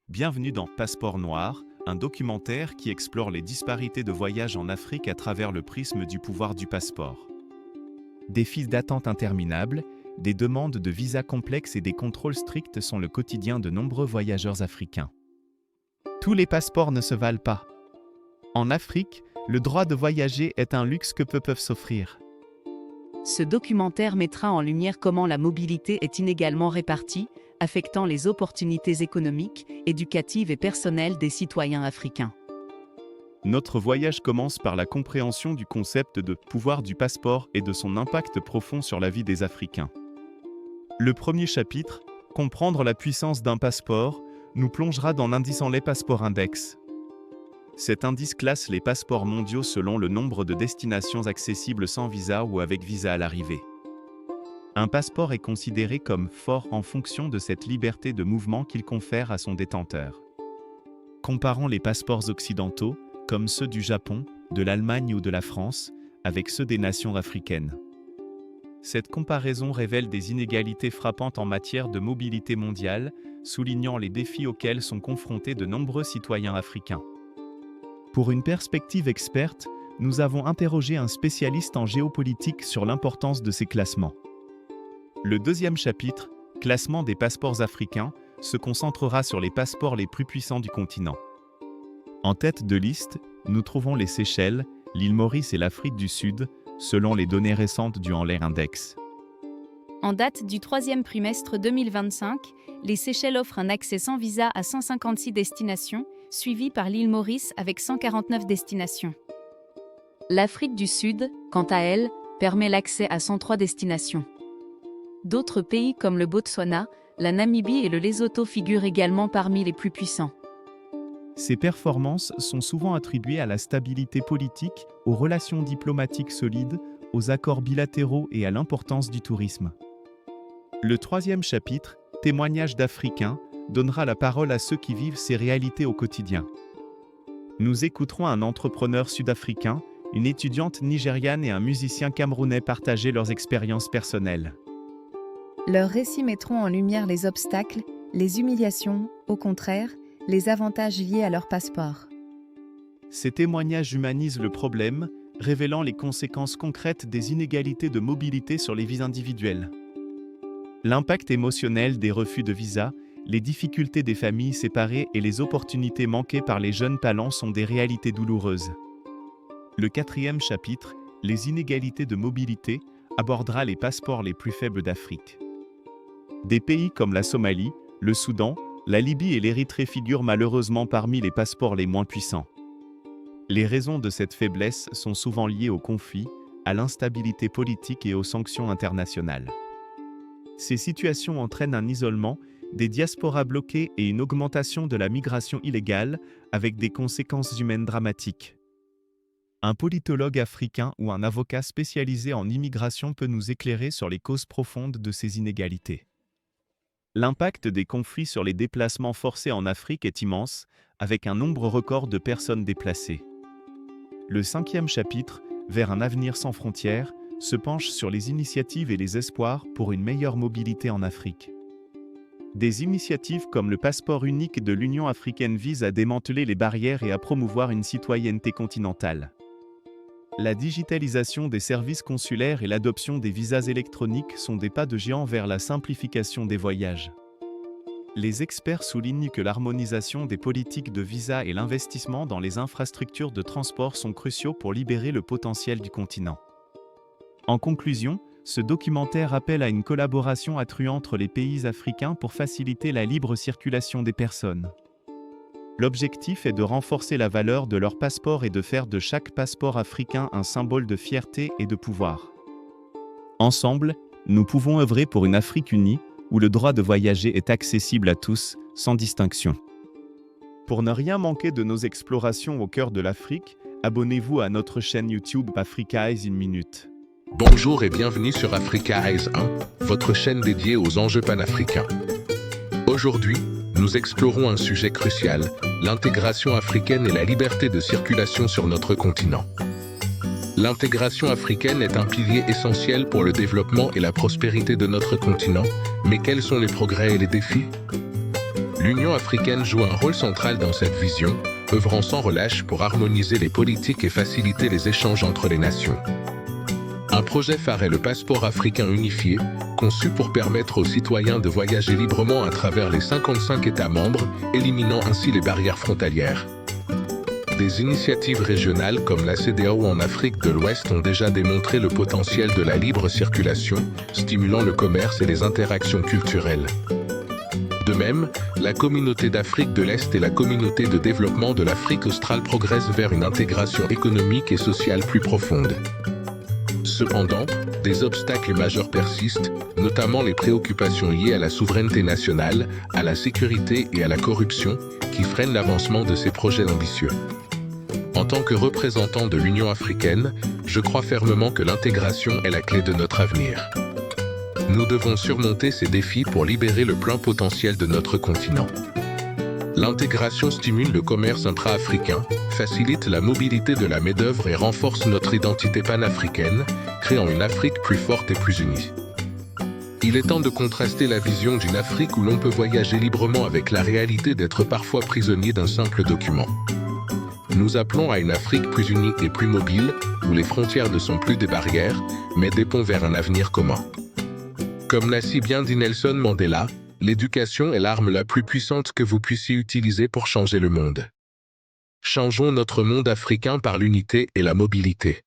Bienvenue dans Passeport Noir, un documentaire qui explore les disparités de voyage en Afrique à travers le prisme du pouvoir du passeport. Des files d'attente interminables, des demandes de visas complexes et des contrôles stricts sont le quotidien de nombreux voyageurs africains. Tous les passeports ne se valent pas. En Afrique, le droit de voyager est un luxe que peu peuvent s'offrir. Ce documentaire mettra en lumière comment la mobilité est inégalement répartie, affectant les opportunités économiques, éducatives et personnelles des citoyens africains. Notre voyage commence par la compréhension du concept de pouvoir du passeport et de son impact profond sur la vie des Africains. Le premier chapitre, Comprendre la puissance d'un passeport, nous plongera dans l'indice en les passeports index. Cet indice classe les passeports mondiaux selon le nombre de destinations accessibles sans visa ou avec visa à l'arrivée. Un passeport est considéré comme fort en fonction de cette liberté de mouvement qu'il confère à son détenteur. Comparons les passeports occidentaux, comme ceux du Japon, de l'Allemagne ou de la France, avec ceux des nations africaines. Cette comparaison révèle des inégalités frappantes en matière de mobilité mondiale, soulignant les défis auxquels sont confrontés de nombreux citoyens africains. Pour une perspective experte, nous avons interrogé un spécialiste en géopolitique sur l'importance de ces classements. Le deuxième chapitre, Classement des passeports africains, se concentrera sur les passeports les plus puissants du continent. En tête de liste, nous trouvons les Seychelles, l'île Maurice et l'Afrique du Sud, selon les données récentes du Enler Index. En date du troisième trimestre 2025, les Seychelles offrent un accès sans visa à 156 destinations, suivi par l'île Maurice avec 149 destinations. L'Afrique du Sud, quant à elle, permet l'accès à 103 destinations. D'autres pays comme le Botswana, la Namibie et le Lesotho figurent également parmi les plus puissants. Ces performances sont souvent attribuées à la stabilité politique, aux relations diplomatiques solides, aux accords bilatéraux et à l'importance du tourisme. Le troisième chapitre, Témoignages d'Africains, donnera la parole à ceux qui vivent ces réalités au quotidien. Nous écouterons un entrepreneur sud-africain, une étudiante nigériane et un musicien camerounais partager leurs expériences personnelles. Leurs récits mettront en lumière les obstacles, les humiliations, au contraire, les avantages liés à leur passeport. Ces témoignages humanisent le problème, révélant les conséquences concrètes des inégalités de mobilité sur les vies individuelles. L'impact émotionnel des refus de visa, les difficultés des familles séparées et les opportunités manquées par les jeunes talents sont des réalités douloureuses. Le quatrième chapitre, Les inégalités de mobilité, abordera les passeports les plus faibles d'Afrique. Des pays comme la Somalie, le Soudan, la Libye et l'Érythrée figurent malheureusement parmi les passeports les moins puissants. Les raisons de cette faiblesse sont souvent liées aux conflits, à l'instabilité politique et aux sanctions internationales. Ces situations entraînent un isolement, des diasporas bloquées et une augmentation de la migration illégale, avec des conséquences humaines dramatiques. Un politologue africain ou un avocat spécialisé en immigration peut nous éclairer sur les causes profondes de ces inégalités. L'impact des conflits sur les déplacements forcés en Afrique est immense, avec un nombre record de personnes déplacées. Le cinquième chapitre, Vers un avenir sans frontières, se penche sur les initiatives et les espoirs pour une meilleure mobilité en Afrique. Des initiatives comme le passeport unique de l'Union africaine visent à démanteler les barrières et à promouvoir une citoyenneté continentale. La digitalisation des services consulaires et l'adoption des visas électroniques sont des pas de géant vers la simplification des voyages. Les experts soulignent que l'harmonisation des politiques de visa et l'investissement dans les infrastructures de transport sont cruciaux pour libérer le potentiel du continent. En conclusion, ce documentaire appelle à une collaboration accrue entre les pays africains pour faciliter la libre circulation des personnes. L'objectif est de renforcer la valeur de leur passeport et de faire de chaque passeport africain un symbole de fierté et de pouvoir. Ensemble, nous pouvons œuvrer pour une Afrique unie, où le droit de voyager est accessible à tous, sans distinction. Pour ne rien manquer de nos explorations au cœur de l'Afrique, abonnez-vous à notre chaîne YouTube Africa Eyes in Minute. Bonjour et bienvenue sur Africa Eyes 1, votre chaîne dédiée aux enjeux panafricains. Aujourd'hui, nous explorons un sujet crucial, l'intégration africaine et la liberté de circulation sur notre continent. L'intégration africaine est un pilier essentiel pour le développement et la prospérité de notre continent, mais quels sont les progrès et les défis ? L'Union africaine joue un rôle central dans cette vision, œuvrant sans relâche pour harmoniser les politiques et faciliter les échanges entre les nations. Un projet phare est le passeport africain unifié, conçu pour permettre aux citoyens de voyager librement à travers les 55 États membres, éliminant ainsi les barrières frontalières. Des initiatives régionales comme la CEDEAO en Afrique de l'Ouest ont déjà démontré le potentiel de la libre circulation, stimulant le commerce et les interactions culturelles. De même, la communauté d'Afrique de l'Est et la communauté de développement de l'Afrique australe progressent vers une intégration économique et sociale plus profonde. Cependant, des obstacles majeurs persistent, notamment les préoccupations liées à la souveraineté nationale, à la sécurité et à la corruption, qui freinent l'avancement de ces projets ambitieux. En tant que représentant de l'Union africaine, je crois fermement que l'intégration est la clé de notre avenir. Nous devons surmonter ces défis pour libérer le plein potentiel de notre continent. L'intégration stimule le commerce intra-africain, facilite la mobilité de la main-d'œuvre et renforce notre identité panafricaine, créant une Afrique plus forte et plus unie. Il est temps de contraster la vision d'une Afrique où l'on peut voyager librement avec la réalité d'être parfois prisonnier d'un simple document. Nous appelons à une Afrique plus unie et plus mobile, où les frontières ne sont plus des barrières, mais des ponts vers un avenir commun. Comme l'a si bien dit Nelson Mandela, l'éducation est l'arme la plus puissante que vous puissiez utiliser pour changer le monde. Changeons notre monde africain par l'unité et la mobilité.